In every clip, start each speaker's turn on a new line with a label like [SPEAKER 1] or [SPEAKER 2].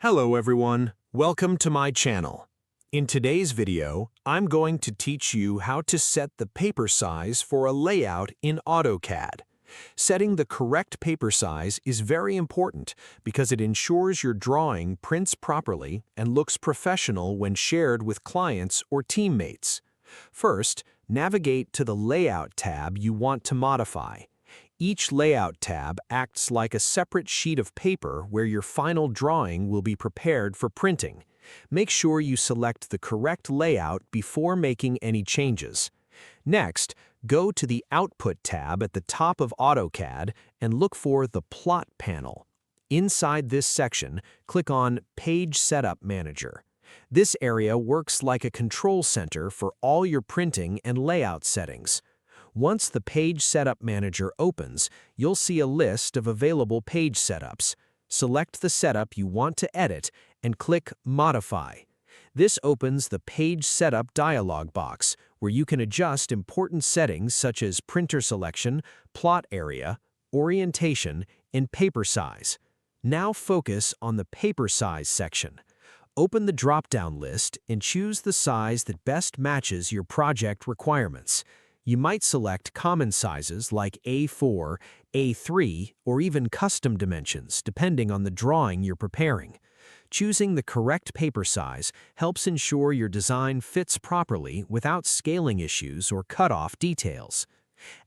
[SPEAKER 1] Hello everyone, welcome to my channel. In today's video, I'm going to teach you how to set the paper size for a layout in Autocad. Setting the correct paper size is very important because it ensures your drawing prints properly and looks professional when shared with clients or teammates. First, navigate to the Layout tab you want to modify. Each Layout tab acts like a separate sheet of paper where your final drawing will be prepared for printing. Make sure you select the correct layout before making any changes. Next, go to the Output tab at the top of Autocad and look for the Plot panel. Inside this section, click on Page Setup Manager. This area works like a control center for all your printing and layout settings. Once the Page Setup Manager opens, you'll see a list of available page setups. Select the setup you want to edit and click Modify. This opens the Page Setup dialog box, where you can adjust important settings such as printer selection, plot area, orientation, and paper size. Now focus on the Paper Size section. Open the drop-down list and choose the size that best matches your project requirements. You might select common sizes like A4, A3, or even custom dimensions, depending on the drawing you're preparing. Choosing the correct paper size helps ensure your design fits properly without scaling issues or cut-off details.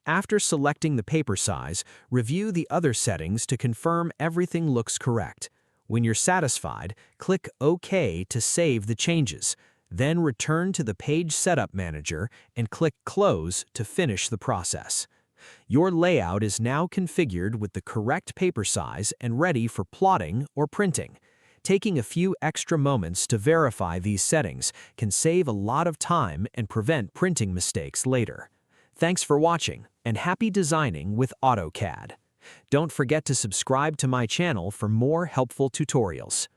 [SPEAKER 1] After selecting the paper size, review the other settings to confirm everything looks correct. When you're satisfied, click OK to save the changes. Then return to the Page Setup Manager and click Close to finish the process. Your layout is now configured with the correct paper size and ready for plotting or printing. Taking a few extra moments to verify these settings can save a lot of time and prevent printing mistakes later. Thanks for watching, and happy designing with Autocad. Don't forget to subscribe to my channel for more helpful tutorials.